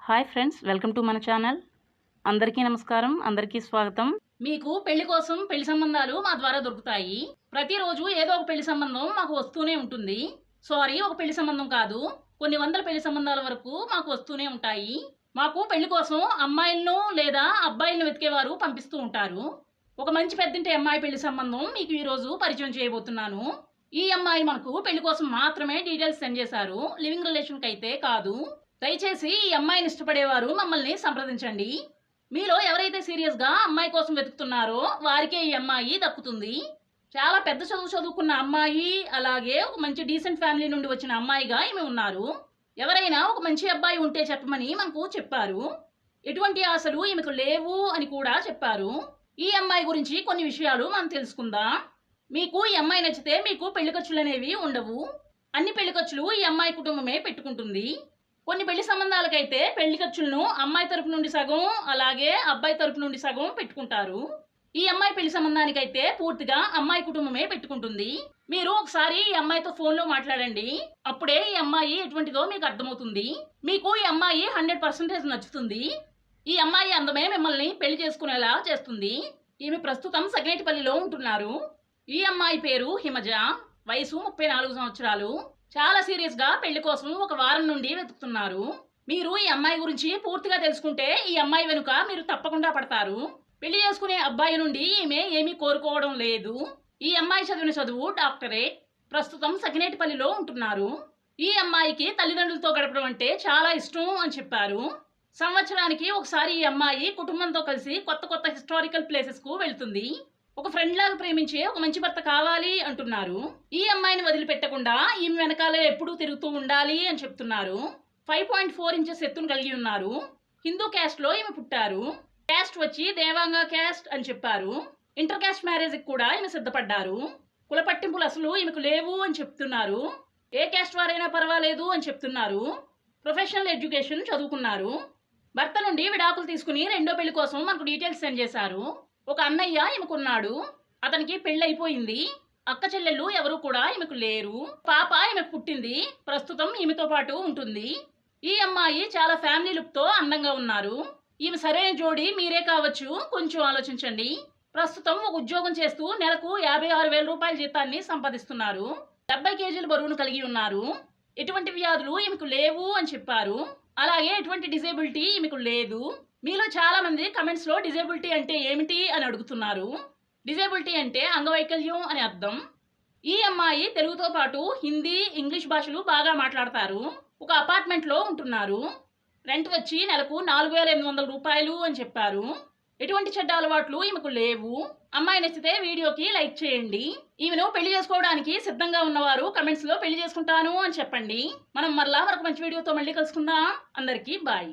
Hi friends, welcome to మన channel. అందరికీ నమస్కారం, అందరికీ స్వాగతం. మీకు పెళ్లి కోసం పెళ్లి సంబంధాలు మా ద్వారా దొరుకుతాయి. ప్రతిరోజు ఏదో ఒక పెళ్లి సంబంధం మాకు వస్తూనే ఉంటుంది. ఒక పెళ్లి సంబంధం కాదు, కొన్ని వందల పెళ్లి సంబంధాల వరకు మాకు వస్తూనే ఉంటాయి. మాకు పెళ్లి కోసం అమ్మాయిలను లేదా అబ్బాయిలను వెతికేవారు పంపిస్తూ ఉంటారు. ఒక మంచి పెద్దింటి అమ్మాయి పెళ్లి సంబంధం మీకు ఈరోజు పరిచయం చేయబోతున్నాను. ఈ అమ్మాయి మనకు పెళ్లి కోసం మాత్రమే డీటెయిల్స్ సెండ్ చేశారు, లివింగ్ రిలేషన్కి అయితే కాదు. దయచేసి ఈ అమ్మాయిని ఇష్టపడేవారు మమ్మల్ని సంప్రదించండి. మీలో ఎవరైతే సీరియస్గా అమ్మాయి కోసం వెతుకుతున్నారో వారికే ఈ అమ్మాయి దక్కుతుంది. చాలా పెద్ద చదువుకున్న అమ్మాయి, అలాగే ఒక మంచి డీసెంట్ ఫ్యామిలీ నుండి వచ్చిన అమ్మాయిగా ఈమె ఉన్నారు. ఎవరైనా ఒక మంచి అబ్బాయి ఉంటే చెప్పమని మనకు చెప్పారు. ఎటువంటి ఆశలు ఈమెకు లేవు అని కూడా చెప్పారు. ఈ అమ్మాయి గురించి కొన్ని విషయాలు మనం తెలుసుకుందాం. మీకు ఈ అమ్మాయి నచ్చితే మీకు పెళ్లి ఖర్చులు అనేవి ఉండవు. అన్ని పెళ్లి ఖర్చులు ఈ అమ్మాయి కుటుంబమే పెట్టుకుంటుంది. కొన్ని పెళ్లి సంబంధాలకైతే పెళ్లి ఖర్చులను అమ్మాయి తరపు నుండి సగం, అలాగే అబ్బాయి తరపు నుండి సగం పెట్టుకుంటారు. ఈ అమ్మాయి పెళ్లి సంబంధానికైతే పూర్తిగా అమ్మాయి కుటుంబమే పెట్టుకుంటుంది. మీరు ఒకసారి ఈ అమ్మాయితో ఫోన్లో మాట్లాడండి, అప్పుడే ఈ అమ్మాయి ఎటువంటిదో మీకు అర్థమవుతుంది. మీకు ఈ అమ్మాయి 100% నచ్చుతుంది. ఈ అమ్మాయి అందమే మిమ్మల్ని పెళ్లి చేసుకునేలా చేస్తుంది. ఈమె ప్రస్తుతం సగనేటిపల్లిలో ఉంటున్నారు. ఈ అమ్మాయి పేరు హిమజ, వయసు 34 సంవత్సరాలు. చాలా సీరియస్గా పెళ్లి కోసం ఒక వారం నుండి వెతుకుతున్నారు. మీరు ఈ అమ్మాయి గురించి పూర్తిగా తెలుసుకుంటే ఈ అమ్మాయి వెనుక మీరు తప్పకుండా పడతారు. పెళ్లి చేసుకునే అబ్బాయి నుండి ఈమె ఏమీ కోరుకోవడం లేదు. ఈ అమ్మాయి చదివిన చదువు డాక్టరేట్. ప్రస్తుతం సకినేటిపల్లిలో ఉంటున్నారు. ఈ అమ్మాయికి తల్లిదండ్రులతో గడపడం అంటే చాలా ఇష్టం అని చెప్పారు. సంవత్సరానికి ఒకసారి ఈ అమ్మాయి కుటుంబంతో కలిసి కొత్త కొత్త హిస్టారికల్ ప్లేసెస్కు వెళ్తుంది. ఒక ఫ్రెండ్ లాగా ప్రేమించే ఒక మంచి భర్త కావాలి అంటున్నారు. ఈ అమ్మాయిని వదిలిపెట్టకుండా ఈమె వెనకాలే ఎప్పుడూ తిరుగుతూ ఉండాలి అని చెప్తున్నారు. 5.4 ఇంచెస్ ఎత్తును కలిగి ఉన్నారు. హిందూ క్యాస్ట్లో ఈమె పుట్టారు. క్యాస్ట్ వచ్చి దేవాంగ క్యాస్ట్ అని చెప్పారు. ఇంటర్ క్యాస్ట్ మ్యారేజ్కి కూడా ఈమె సిద్ధపడ్డారు. కుల పట్టింపులు అసలు ఈమెకు లేవు అని చెప్తున్నారు. ఏ క్యాస్ట్ వారైనా పర్వాలేదు అని చెప్తున్నారు. ప్రొఫెషనల్ ఎడ్యుకేషన్ చదువుకున్నారు. భర్త నుండి విడాకులు తీసుకుని రెండో పెళ్లి కోసం మనకు డీటెయిల్స్ సెండ్ చేశారు. ఒక అన్నయ్య ఈమెకున్నాడు. అతనికి పెళ్ళైపోయింది. అక్క చెల్లెళ్ళు ఎవరు కూడా ఈమెకు లేరు. పాప ఈమెకు పుట్టింది. ప్రస్తుతం ఈమెతో పాటు ఉంటుంది. ఈ అమ్మాయి చాలా ఫ్యామిలీ లుక్తో అందంగా ఉన్నారు. ఈమె సరైన జోడి మీరే కావచ్చు, కొంచెం ఆలోచించండి. ప్రస్తుతం ఒక ఉద్యోగం చేస్తూ నెలకు 56,000 రూపాయల జీతాన్ని సంపాదిస్తున్నారు. 70 కేజీల బరువును కలిగి ఉన్నారు. ఎటువంటి వ్యాధులు ఈమెకు లేవు అని చెప్పారు. అలాగే ఎటువంటి డిజేబిలిటీ ఈమెకు లేదు. మీలో చాలా మంది కమెంట్స్లో డిజేబిలిటీ అంటే ఏమిటి అని అడుగుతున్నారు. డిజేబిలిటీ అంటే అంగవైకల్యం అని అర్థం. ఈ అమ్మాయి తెలుగుతో పాటు హిందీ, ఇంగ్లీష్ భాషలు బాగా మాట్లాడతారు. ఒక అపార్ట్మెంట్లో ఉంటున్నారు. రెంట్ వచ్చి నెలకు 4,800 రూపాయలు అని చెప్పారు. ఎటువంటి చెడ్డ అలవాట్లు ఈమెకు లేవు. అమ్మాయి నచ్చితే వీడియోకి లైక్ చేయండి. ఈమెను పెళ్లి చేసుకోవడానికి సిద్ధంగా ఉన్నవారు కమెంట్స్లో పెళ్లి చేసుకుంటాను అని చెప్పండి. మనం మరలా మరొక మంచి వీడియోతో మళ్ళీ కలుసుకుందాం. అందరికీ బాయ్.